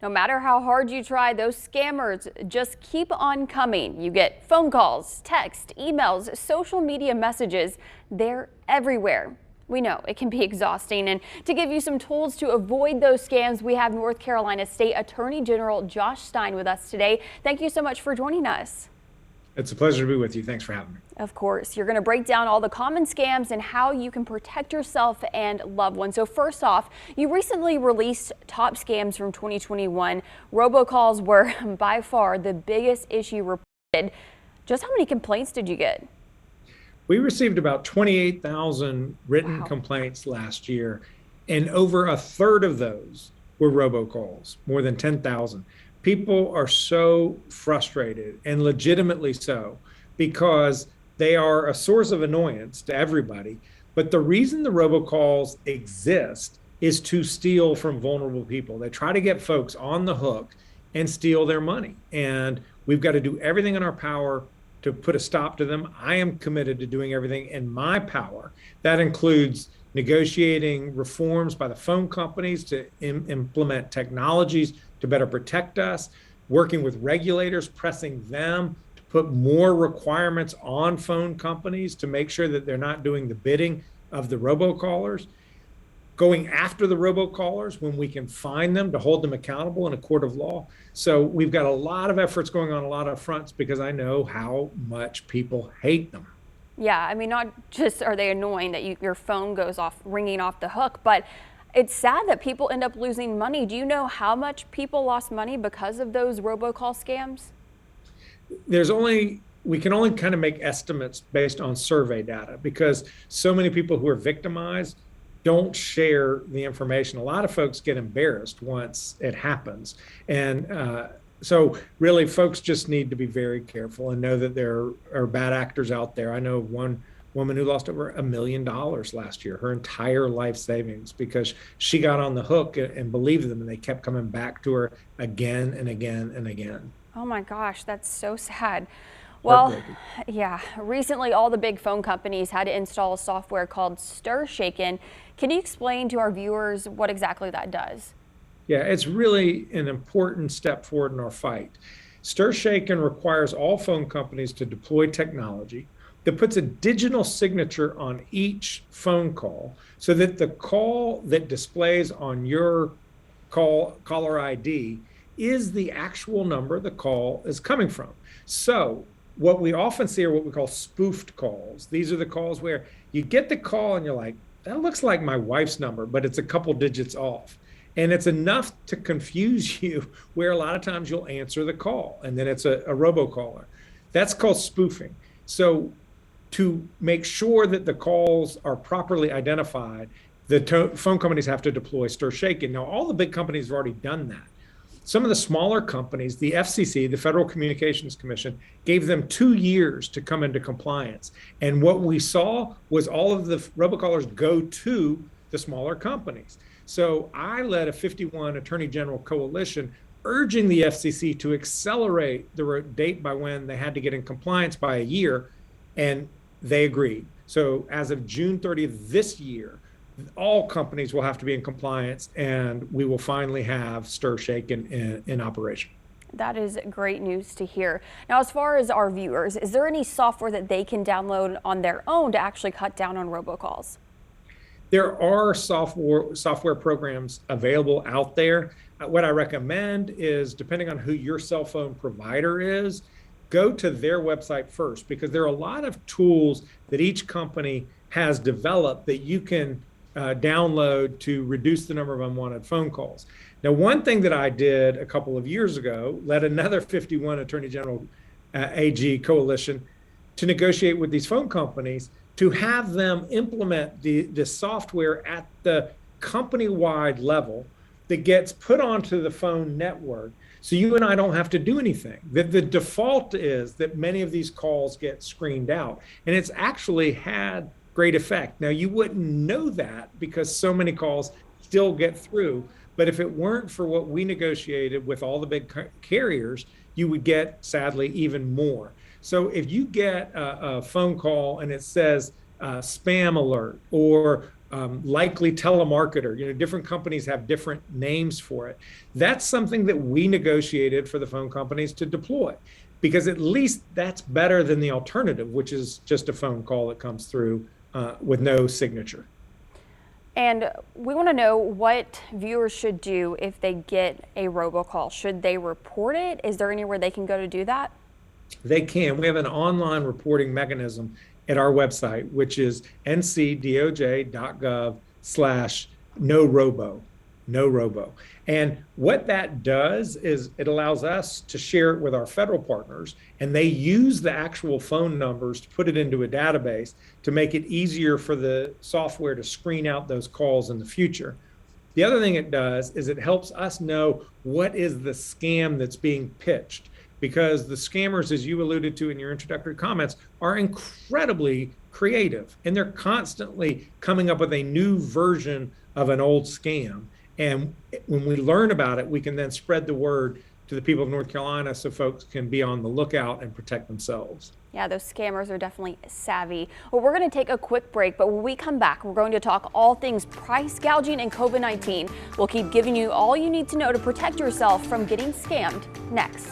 No matter how hard you try, those scammers just keep on coming. You get phone calls, text, emails, social media messages. They're everywhere. We know it can be exhausting, and to give you some tools to avoid those scams, we have North Carolina State Attorney General Josh Stein with us today. Thank you so much for joining us. It's a pleasure to be with you. Thanks for having me. Of course, you're going to break down all the common scams and how you can protect yourself and loved ones. So first off, you recently released top scams from 2021. Robocalls were by far the biggest issue reported. Just how many complaints did you get? We received about 28,000 written complaints last year, and over a third of those were robocalls, more than 10,000. People are so frustrated, and legitimately so, because they are a source of annoyance to everybody. But the reason the robocalls exist is to steal from vulnerable people. They try to get folks on the hook and steal their money. And we've got to do everything in our power to put a stop to them. I am committed to doing everything in my power. That includes negotiating reforms by the phone companies to implement technologies to better protect us, working with regulators, pressing them to put more requirements on phone companies to make sure that they're not doing the bidding of the robocallers, going after the robocallers when we can find them to hold them accountable in a court of law. So we've got a lot of efforts going on a lot of fronts because I know how much people hate them. Yeah, I mean, not just are they annoying that your phone goes off ringing off the hook, but it's sad that people end up losing money. Do you know how much people lost money because of those robocall scams? We can only kind of make estimates based on survey data because so many people who are victimized don't share the information. A lot of folks get embarrassed once it happens. And so really folks just need to be very careful and know that there are bad actors out there. I know one woman who lost over $1 million last year, her entire life savings, because she got on the hook and believed them, and they kept coming back to her again and again and again. Oh my gosh, that's so sad. Well, yeah, recently all the big phone companies had to install a software called StirShaken. Can you explain to our viewers what exactly that does? Yeah, it's really an important step forward in our fight. StirShaken requires all phone companies to deploy technology that puts a digital signature on each phone call so that the call that displays on your caller ID is the actual number the call is coming from. So what we often see are what we call spoofed calls. These are the calls where you get the call and you're like, that looks like my wife's number, but it's a couple digits off. And it's enough to confuse you where a lot of times you'll answer the call and then it's a robocaller. That's called spoofing. So to make sure that the calls are properly identified, the phone companies have to deploy StirShaken. Now, all the big companies have already done that. Some of the smaller companies, the FCC, the Federal Communications Commission, gave them 2 years to come into compliance. And what we saw was all of the robocallers go to the smaller companies. So I led a 51 Attorney General coalition urging the FCC to accelerate the date by when they had to get in compliance by a year, and they agreed. So as of June 30th this year, all companies will have to be in compliance, and we will finally have StirShaken in operation. That is great news to hear. Now, as far as our viewers, is there any software that they can download on their own to actually cut down on robocalls? There are software programs available out there. What I recommend is, depending on who your cell phone provider is, go to their website first, because there are a lot of tools that each company has developed that you can download to reduce the number of unwanted phone calls. Now, one thing that I did a couple of years ago, led another 51 Attorney General AG coalition to negotiate with these phone companies to have them implement the software at the company-wide level that gets put onto the phone network, so you and I don't have to do anything. The default is that many of these calls get screened out, and it's actually had great effect. Now, you wouldn't know that because so many calls still get through, but if it weren't for what we negotiated with all the big carriers, you would get, sadly, even more. So if you get a phone call and it says spam alert or likely telemarketer. Different companies have different names for it. That's something that we negotiated for the phone companies to deploy, because at least that's better than the alternative, which is just a phone call that comes through with no signature. And we want to know what viewers should do if they get a robocall. Should they report it? Is there anywhere they can go to do that? They can. We have an online reporting mechanism at our website, which is ncdoj.gov/no-robo. And what that does is it allows us to share it with our federal partners, and they use the actual phone numbers to put it into a database to make it easier for the software to screen out those calls in the future. The other thing it does is it helps us know what is the scam that's being pitched, because the scammers, as you alluded to in your introductory comments, are incredibly creative, and they're constantly coming up with a new version of an old scam. And when we learn about it, we can then spread the word to the people of North Carolina so folks can be on the lookout and protect themselves. Yeah, those scammers are definitely savvy. Well, we're going to take a quick break, but when we come back, we're going to talk all things price gouging and COVID-19. We'll keep giving you all you need to know to protect yourself from getting scammed next.